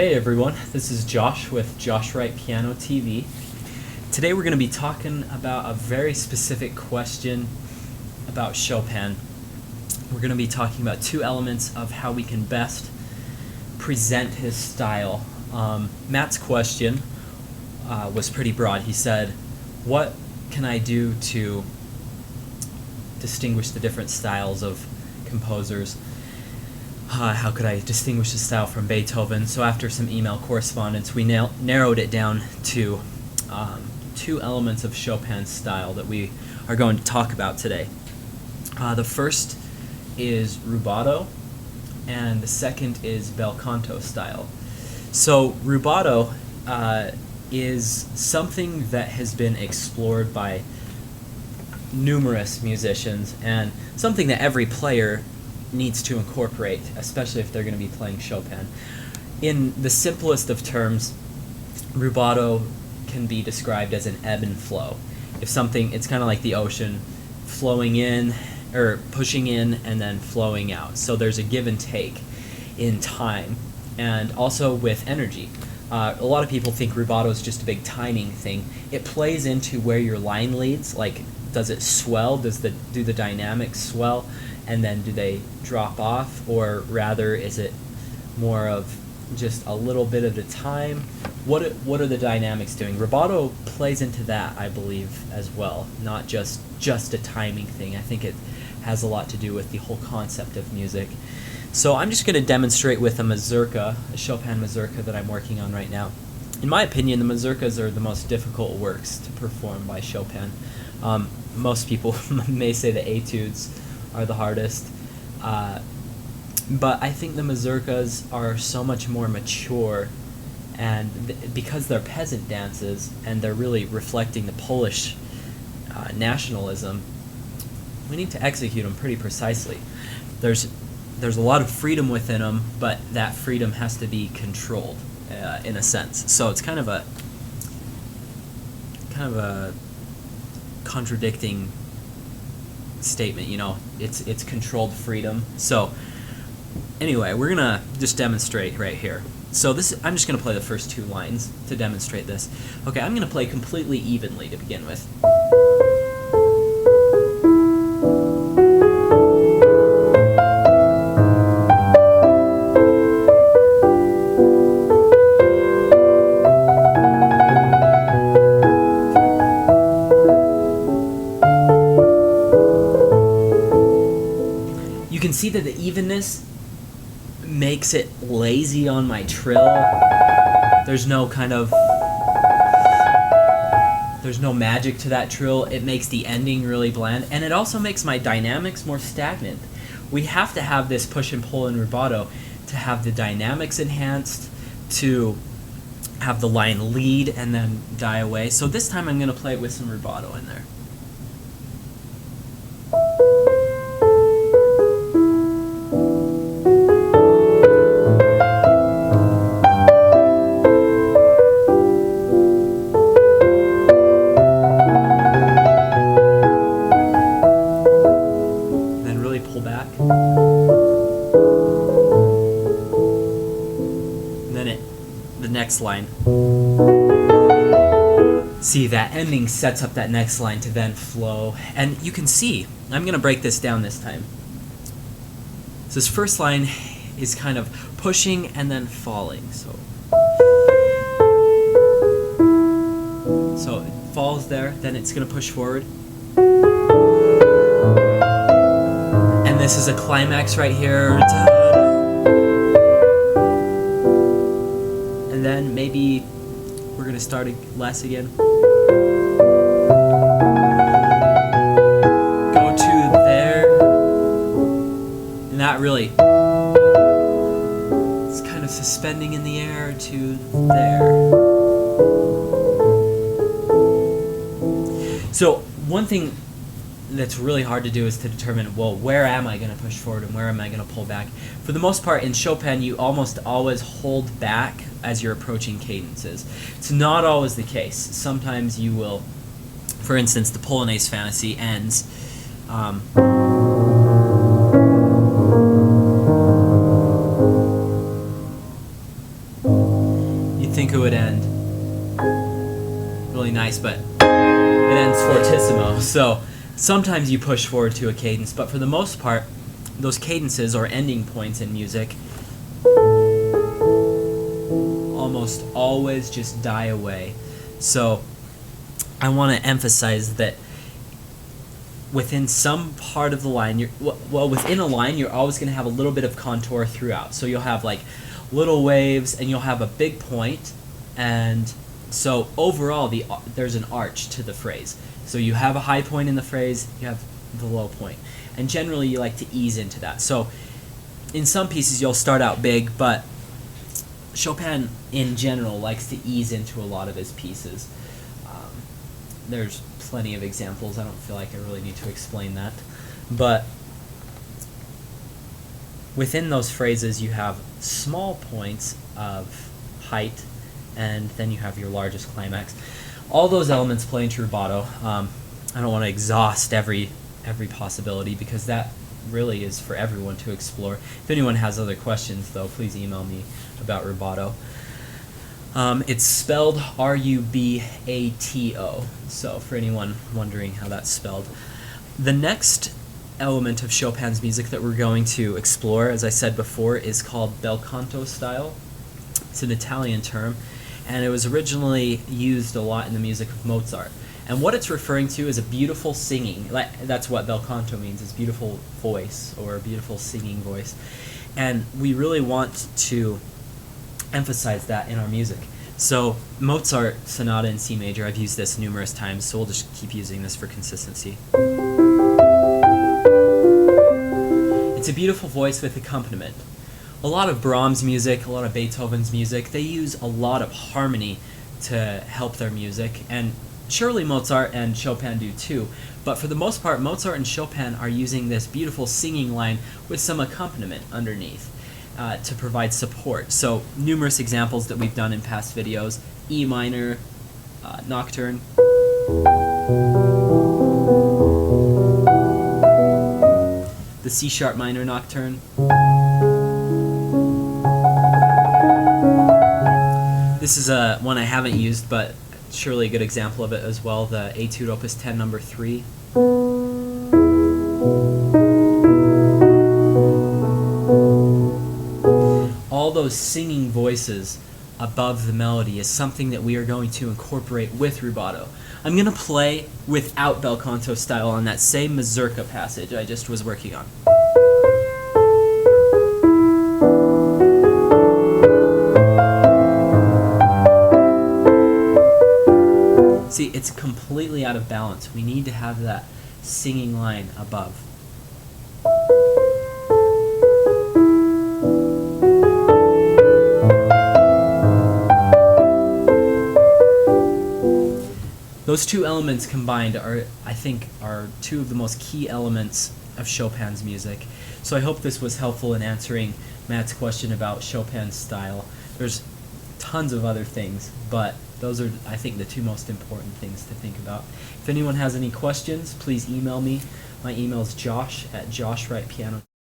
Hey everyone, this is Josh with Josh Wright Piano TV. Today we're going to be talking about a very specific question about Chopin. We're going to be talking about two elements of how we can best present his style. Matt's question was pretty broad. He said, what can I do to distinguish the different styles of composers? How could I distinguish the style from Beethoven? So after some email correspondence, we narrowed it down to two elements of Chopin's style that we are going to talk about today. The first is Rubato, and the second is Bel Canto Style. So Rubato is something that has been explored by numerous musicians and something that every player needs to incorporate, especially if they're going to be playing Chopin. In the simplest of terms, rubato can be described as an ebb and flow. If something, it's kind of like the ocean, flowing in, or pushing in and then flowing out. So there's a give and take in time, and also with energy. A lot of people think rubato is just a big timing thing. It plays into where your line leads, like does it swell, do the dynamics swell, and then do they drop off, or rather is it more of just a little bit at a time? What are the dynamics doing? Rubato plays into that, I believe, as well, not just a timing thing. I think it has a lot to do with the whole concept of music. So I'm just going to demonstrate with a Mazurka, a Chopin Mazurka that I'm working on right now. In my opinion, the Mazurkas are the most difficult works to perform by Chopin. Most people may say the etudes are the hardest, but I think the Mazurkas are so much more mature, and because they're peasant dances and they're really reflecting the Polish nationalism, we need to execute them pretty precisely. There's a lot of freedom within them, but that freedom has to be controlled in a sense. So it's kind of a contradicting statement, you know. It's controlled freedom. So anyway, we're gonna just demonstrate right here. So I'm just gonna play the first two lines to demonstrate this. Okay, I'm gonna play completely evenly to begin with. You can see that the evenness makes it lazy on my trill. There's no magic to that trill. It makes the ending really bland, and it also makes my dynamics more stagnant. We have to have this push and pull in rubato to have the dynamics enhanced, to have the line lead and then die away. So this time I'm going to play it with some rubato in there. The next line. See, that ending sets up that next line to then flow. And you can see, I'm going to break this down this time. So this first line is kind of pushing and then falling. So it falls there, then it's going to push forward. And this is a climax right here. And then maybe we're going to start less again. Go to there. And that really, it's kind of suspending in the air to there. So one thing that's really hard to do is to determine, well, where am I going to push forward and where am I going to pull back? For the most part, in Chopin, you almost always hold back as you're approaching cadences. It's not always the case. Sometimes you will, for instance, the Polonaise Fantasy ends Mazurka would end really nice, but it ends fortissimo. So sometimes you push forward to a cadence, but for the most part, those cadences or ending points in music almost always just die away. So I want to emphasize that within some part of the line, within a line, you're always going to have a little bit of contour throughout. So you'll have like little waves, and you'll have a big point, and so overall, there's an arch to the phrase. So you have a high point in the phrase, you have the low point, and generally you like to ease into that. So in some pieces you'll start out big, but Chopin in general likes to ease into a lot of his pieces. There's plenty of examples. I don't feel like I really need to explain that. But within those phrases, you have small points of height, and then you have your largest climax. All those elements play into rubato. I don't want to exhaust every possibility, because that really is for everyone to explore. If anyone has other questions, though, please email me about rubato. It's spelled R-U-B-A-T-O, so for anyone wondering how that's spelled. The next element of Chopin's music that we're going to explore, as I said before, is called Bel Canto Style. It's an Italian term, and it was originally used a lot in the music of Mozart. And what it's referring to is a beautiful singing. That's what Bel Canto means, is beautiful voice, or a beautiful singing voice. And we really want to emphasize that in our music. So Mozart Sonata in C major, I've used this numerous times, so we'll just keep using this for consistency. It's a beautiful voice with accompaniment. A lot of Brahms music, a lot of Beethoven's music, they use a lot of harmony to help their music, and surely Mozart and Chopin do too, but for the most part, Mozart and Chopin are using this beautiful singing line with some accompaniment underneath to provide support. So numerous examples that we've done in past videos: E minor nocturne, the C sharp minor nocturne, this is one I haven't used, but surely a good example of it as well, the Etude Opus 10 number 3. All those singing voices above the melody is something that we are going to incorporate with rubato. I'm going to play without Bel Canto Style on that same Mazurka passage I just was working on. See, it's completely out of balance. We need to have that singing line above. Those two elements combined I think, are two of the most key elements of Chopin's music. So I hope this was helpful in answering Matt's question about Chopin's style. There's tons of other things, but those are, I think, the two most important things to think about. If anyone has any questions, please email me. My email is josh@joshwrightpiano.com.